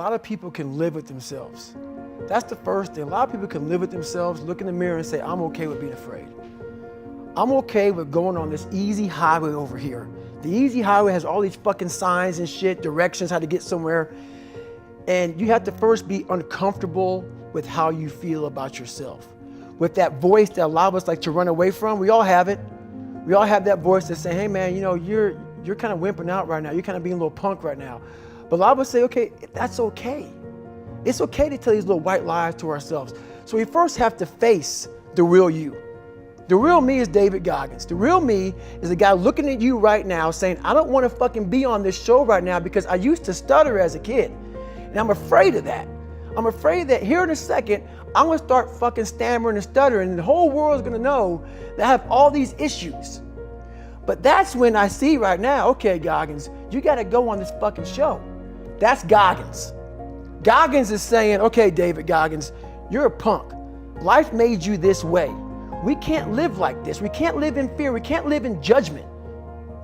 A lot of people can live with themselves. That's the first thing. A lot of people can live with themselves, look in the mirror and say, I'm okay with being afraid. I'm okay with going on this easy highway over here. The easy highway has all these fucking signs and shit, directions, how to get somewhere. And you have to first be uncomfortable with how you feel about yourself. With that voice that a lot of us like to run away from, we all have it. We all have that voice that's saying, hey man, you know, you're kind of wimping out right now. You're kind of being a little punk right now. But a lot of us say, okay, that's okay. It's okay to tell these little white lies to ourselves. So we first have to face the real you. The real me is David Goggins. The real me is the guy looking at you right now saying, I don't want to fucking be on this show right now because I used to stutter as a kid. And I'm afraid of that. I'm afraid that here in a second, I'm going to start fucking stammering and stuttering and the whole world's going to know that I have all these issues. But that's when I see right now, okay, Goggins, you got to go on this fucking show. That's Goggins. Goggins is saying, okay, David Goggins, you're a punk. Life made you this way. We can't live like this. We can't live in fear. We can't live in judgment.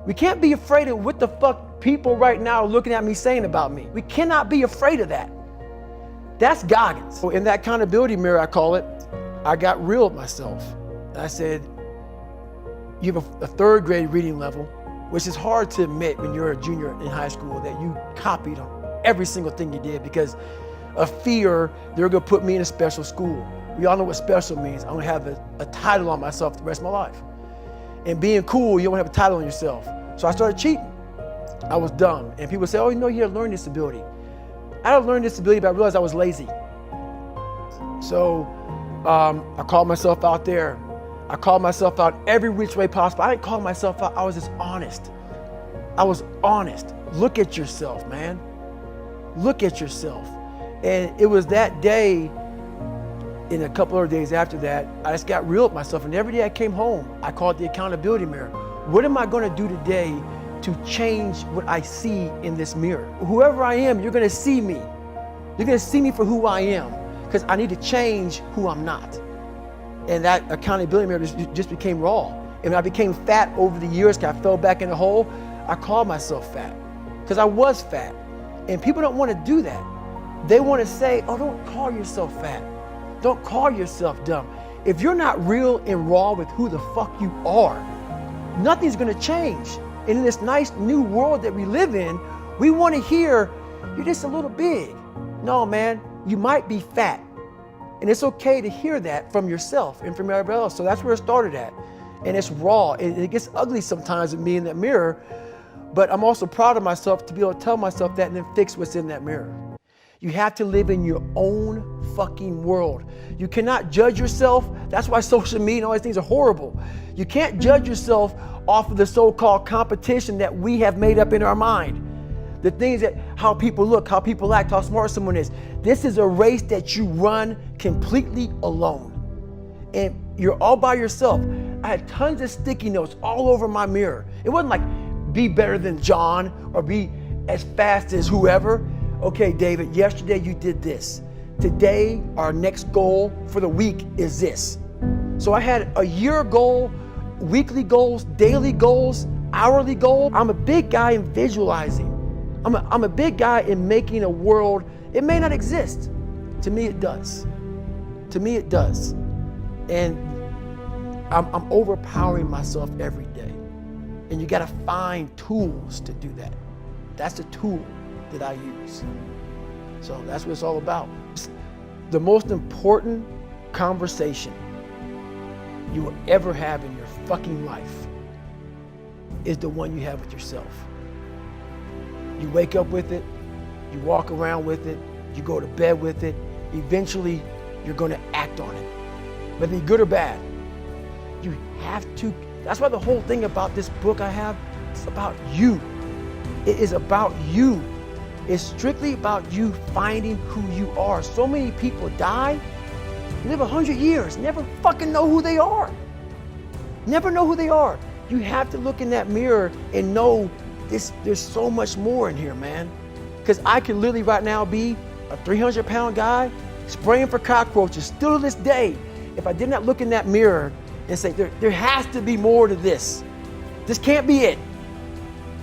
We can't be afraid of what the fuck people right now are looking at me saying about me. We cannot be afraid of that. That's Goggins. So in that accountability mirror, I call it, I got real with myself. And I said, you have a third grade reading level, which is hard to admit when you're a junior in high school that you copied on every single thing you did because of fear they're gonna put me in a special school. We all know what special means. I'm gonna have a title on myself the rest of my life. And being cool, you don't have a title on yourself. So I started cheating. I was dumb. And people say, oh, you know, you have a learning disability. I had a learning disability, but I realized I was lazy. So I called myself out there. I called myself out every which way possible. I didn't call myself out, I was just honest. I was honest. Look at yourself, man. Look at yourself. And it was that day, in a couple of days after that, I just got real with myself. And every day I came home, I called the accountability mirror. What am I gonna do today to change what I see in this mirror? Whoever I am, you're gonna see me. You're gonna see me for who I am, because I need to change who I'm not. And that accountability mirror just became raw. And when I became fat over the years, because I fell back in the hole, I called myself fat, because I was fat. And people don't want to do that. They want to say, oh, don't call yourself fat. Don't call yourself dumb. If you're not real and raw with who the fuck you are, nothing's gonna change. And in this nice new world that we live in, we want to hear, you're just a little big. No, man, you might be fat. And it's okay to hear that from yourself and from everybody else. So that's where it started at. And it's raw. It gets ugly sometimes with me in that mirror, but I'm also proud of myself to be able to tell myself that and then fix what's in that mirror. You have to live in your own fucking world. You cannot judge yourself. That's why social media and all these things are horrible. You can't judge yourself off of the so-called competition that we have made up in our mind. The things that, how people look, how people act, how smart someone is. This is a race that you run completely alone. And you're all by yourself. I had tons of sticky notes all over my mirror. It wasn't like, be better than John or be as fast as whoever. Okay, David, yesterday you did this. Today, our next goal for the week is this. So I had a year goal, weekly goals, daily goals, hourly goals. I'm a big guy in visualizing. I'm a big guy in making a world. It may not exist. To me, it does. To me, it does. And I'm overpowering myself every day. And you gotta find tools to do that. That's the tool that I use. So that's what it's all about. The most important conversation you will ever have in your fucking life is the one you have with yourself. You wake up with it, you walk around with it, you go to bed with it. Eventually, you're gonna act on it, whether you're good or bad. You have to. That's why the whole thing about this book I have, it's about you. It is about you. It's strictly about you finding who you are. So many people die, live 100 years, never fucking know who they are. Never know who they are. You have to look in that mirror and know there's so much more in here, man. Because I could literally right now be a 300-pound guy spraying for cockroaches still to this day if I did not look in that mirror and say, there has to be more to this. This can't be it.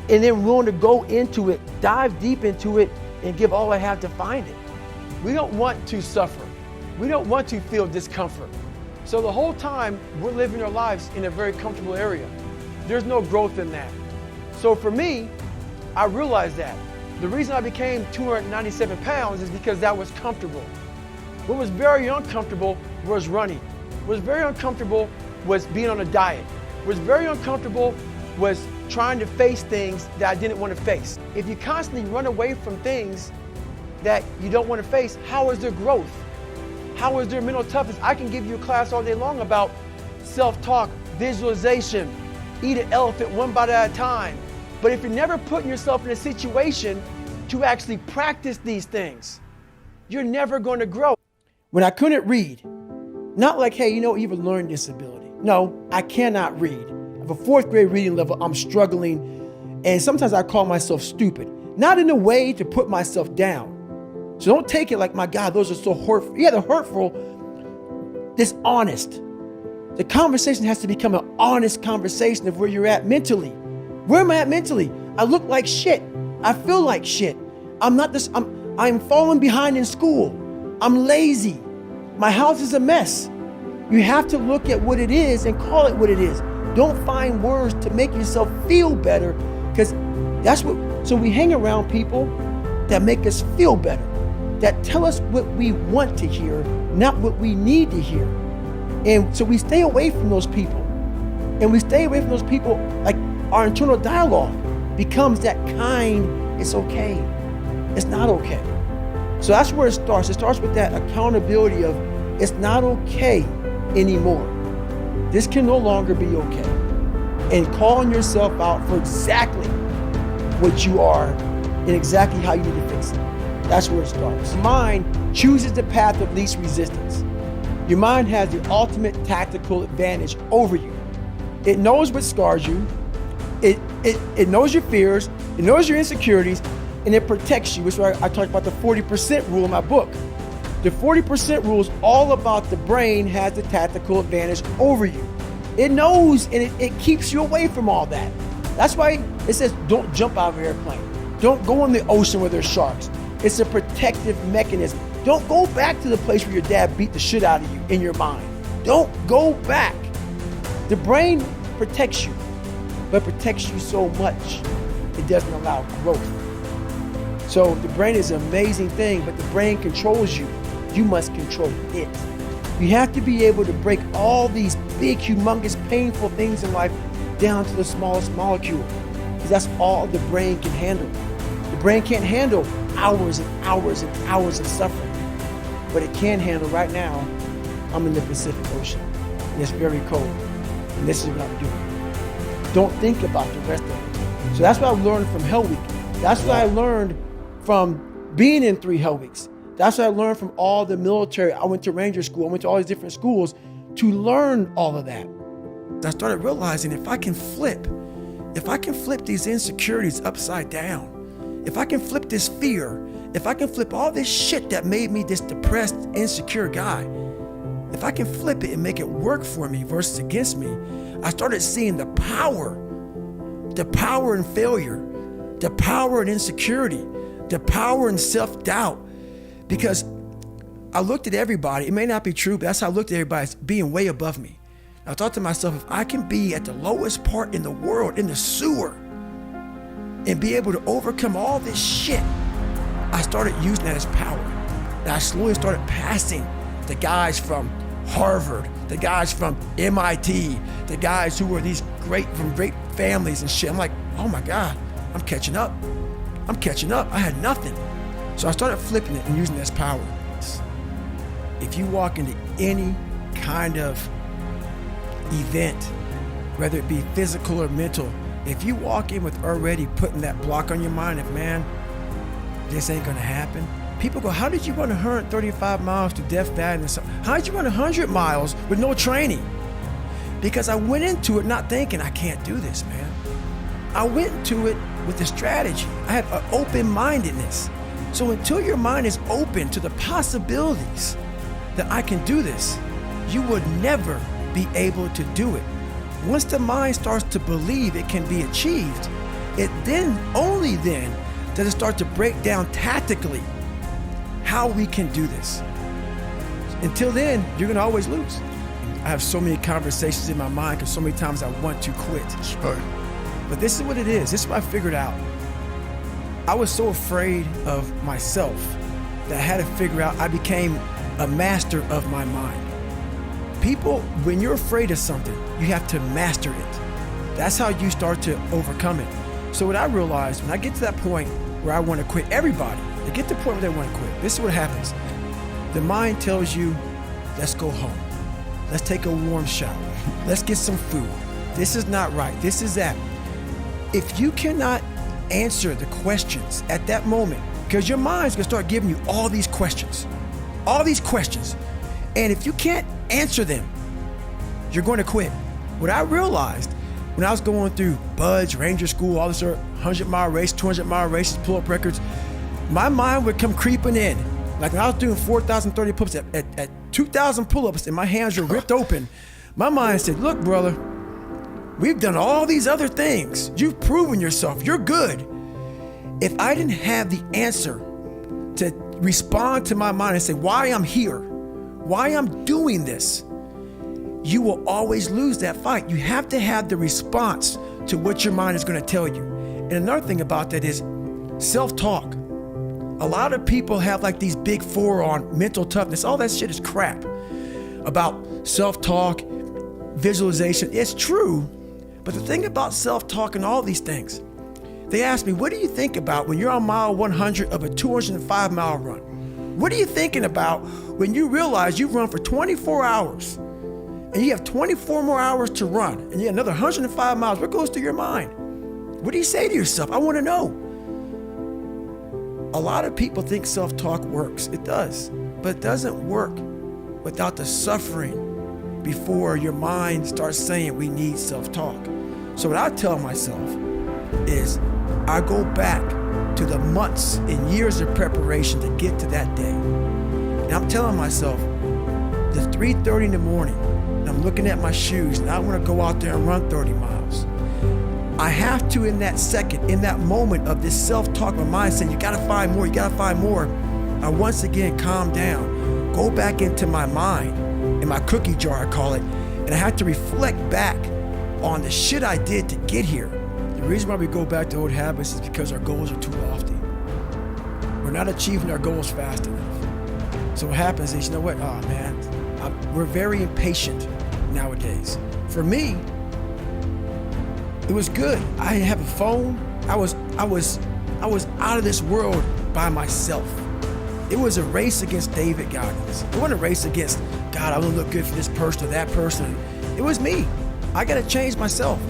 And then willing to go into it, dive deep into it, and give all I have to find it. We don't want to suffer. We don't want to feel discomfort. So the whole time we're living our lives in a very comfortable area. There's no growth in that. So for me, I realized that. The reason I became 297 pounds is because that was comfortable. What was very uncomfortable was running. What was very uncomfortable was being on a diet. What was very uncomfortable was trying to face things that I didn't want to face. If you constantly run away from things that you don't want to face, how is there growth? How is there mental toughness? I can give you a class all day long about self-talk, visualization, eat an elephant one bite at a time. But if you're never putting yourself in a situation to actually practice these things, you're never going to grow. When I couldn't read, not like, hey, you have a learning disability. No, I cannot read. I have a 4th grade reading level. I'm struggling. And sometimes I call myself stupid. Not in a way to put myself down. So don't take it like, my God, those are so hurtful. Yeah, they're hurtful, dishonest. The conversation has to become an honest conversation of where you're at mentally. Where am I at mentally? I look like shit. I feel like shit. I'm falling behind in school. I'm lazy. My house is a mess. You have to look at what it is and call it what it is. Don't find words to make yourself feel better, because so we hang around people that make us feel better, that tell us what we want to hear, not what we need to hear. And so we stay away from those people. And we stay away from those people, like our internal dialogue becomes that kind, it's okay. It's not okay. So that's where it starts. It starts with that accountability of it's not okay anymore. This can no longer be okay. And calling yourself out for exactly what you are and exactly how you need to fix it. That's where it starts. Mind chooses the path of least resistance. Your mind has the ultimate tactical advantage over you. It knows what scars you. It knows your fears. It knows your insecurities. And it protects you, which is why I talked about the 40% rule in my book. The 40% rule is all about the brain has the tactical advantage over you. It knows, and it keeps you away from all that. That's why it says don't jump out of an airplane. Don't go in the ocean where there's sharks. It's a protective mechanism. Don't go back to the place where your dad beat the shit out of you in your mind. Don't go back. The brain protects you, but protects you so much, it doesn't allow growth. So the brain is an amazing thing, but the brain controls you. You must control it. You have to be able to break all these big, humongous, painful things in life down to the smallest molecule, because that's all the brain can handle. The brain can't handle hours and hours and hours of suffering, but it can handle right now. I'm in the Pacific Ocean, and it's very cold, and this is what I'm doing. Don't think about the rest of it. So that's what I learned from Hell Week. That's what I learned from being in 3 Hell Weeks. That's what I learned from all the military. I went to Ranger School. I went to all these different schools to learn all of that. I started realizing if I can flip these insecurities upside down, if I can flip this fear, if I can flip all this shit that made me this depressed, insecure guy, if I can flip it and make it work for me versus against me, I started seeing the power in failure, the power in insecurity, the power in self-doubt. Because I looked at everybody, it may not be true, but that's how I looked at everybody as being way above me. I thought to myself, if I can be at the lowest part in the world, in the sewer, and be able to overcome all this shit, I started using that as power. And I slowly started passing the guys from Harvard, the guys from MIT, the guys who were from great families and shit. I'm like, oh my God, I'm catching up. I had nothing. So I started flipping it and using it as power. If you walk into any kind of event, whether it be physical or mental, if you walk in with already putting that block on your mind of, man, this ain't gonna happen. People go, how did you run 135 miles to Death Valley? How did you run 100 miles with no training? Because I went into it not thinking, I can't do this, man. I went into it with a strategy. I had an open-mindedness. So until your mind is open to the possibilities that I can do this, you would never be able to do it. Once the mind starts to believe it can be achieved, it then, only then, does it start to break down tactically how we can do this. Until then, you're gonna always lose. I have so many conversations in my mind because so many times I want to quit. Sure. But this is what it is. This is what I figured out. I was so afraid of myself that I had to figure out I became a master of my mind. People, when you're afraid of something, you have to master it. That's how you start to overcome it. So what I realized, when I get to that point where I want to quit, everybody, they get to the point where they want to quit. This is what happens. The mind tells you, let's go home. Let's take a warm shower. Let's get some food. This is not right. This is that. If you cannot answer the questions at that moment, because your mind's gonna start giving you all these questions. And if you can't answer them, you're going to quit. What I realized when I was going through Buds, Ranger School, all this 100-mile race, 200-mile races, pull-up records, my mind would come creeping in. Like when I was doing 4,030 pull-ups at 2,000 pull-ups and my hands were ripped open, my mind said, look, brother, we've done all these other things. You've proven yourself. You're good. If I didn't have the answer to respond to my mind and say why I'm here, why I'm doing this, you will always lose that fight. You have to have the response to what your mind is going to tell you. And another thing about that is self-talk. A lot of people have like these big four on mental toughness. All that shit is crap about self-talk, visualization. It's true, but the thing about self-talk and all these things, they ask me, what do you think about when you're on mile 100 of a 205-mile run? What are you thinking about when you realize you've run for 24 hours and you have 24 more hours to run and you have another 105 miles? What goes through your mind? What do you say to yourself? I want to know. A lot of people think self-talk works. It does, but it doesn't work without the suffering before your mind starts saying we need self-talk. So what I tell myself is I go back to the months and years of preparation to get to that day. And I'm telling myself, it's 3:30 in the morning, and I'm looking at my shoes, and I want to go out there and run 30 miles. I have to, in that second, in that moment of this self-talk, my mind saying, you gotta find more, I once again calm down, go back into my mind, in my cookie jar, I call it, and I have to reflect back on the shit I did to get here. The reason why we go back to old habits is because our goals are too lofty. We're not achieving our goals fast enough. So what happens is, you know what? Oh man, we're very impatient nowadays. For me, it was good. I didn't have a phone. I was out of this world by myself. It was a race against David Goggins. It wasn't a race against, God, I want to look good for this person or that person. It was me. I got to change myself.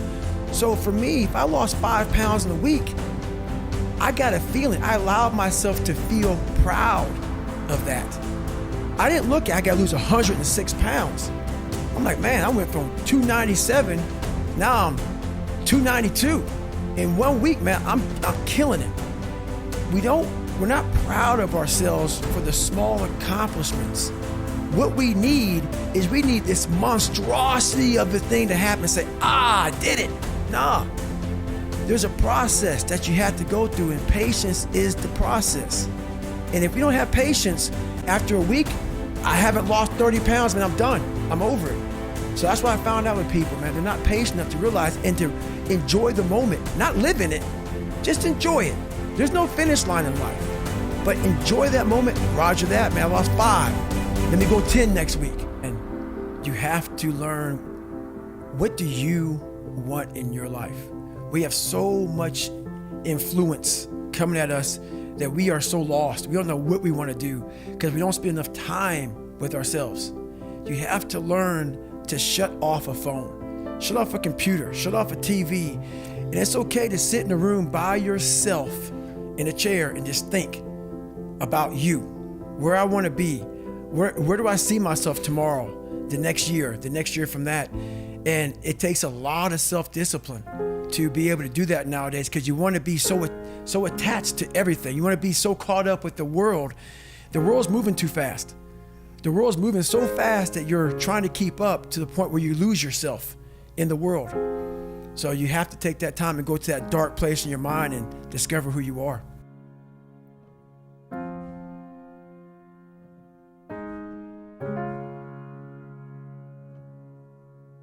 So for me, if I lost 5 pounds in a week, I got a feeling. I allowed myself to feel proud of that. I didn't look at, I got to lose 106 pounds. I'm like, man, I went from 297, now I'm 292. In 1 week, man, I'm killing it. We're not proud of ourselves for the small accomplishments. What we need is this monstrosity of the thing to happen and say, I did it. Nah, there's a process that you have to go through, and patience is the process. And if you don't have patience, after a week, I haven't lost 30 pounds, man, I'm done. I'm over it. So that's what I found out with people, man. They're not patient enough to realize and to enjoy the moment, not live in it, just enjoy it. There's no finish line in life, but enjoy that moment. Roger that, man, I lost 5. Let me go 10 next week. And you have to learn, what do you want in your life? We have so much influence coming at us that we are so lost. We don't know what we want to do because we don't spend enough time with ourselves. You have to learn to shut off a phone, shut off a computer, shut off a TV. And it's okay to sit in a room by yourself in a chair and just think about you, where I want to be, where do I see myself tomorrow, the next year from that. And it takes a lot of self-discipline to be able to do that nowadays, because you want to be so attached to everything. You want to be so caught up with the world. The world's moving too fast. The world's moving so fast that you're trying to keep up to the point where you lose yourself in the world. So you have to take that time and go to that dark place in your mind and discover who you are.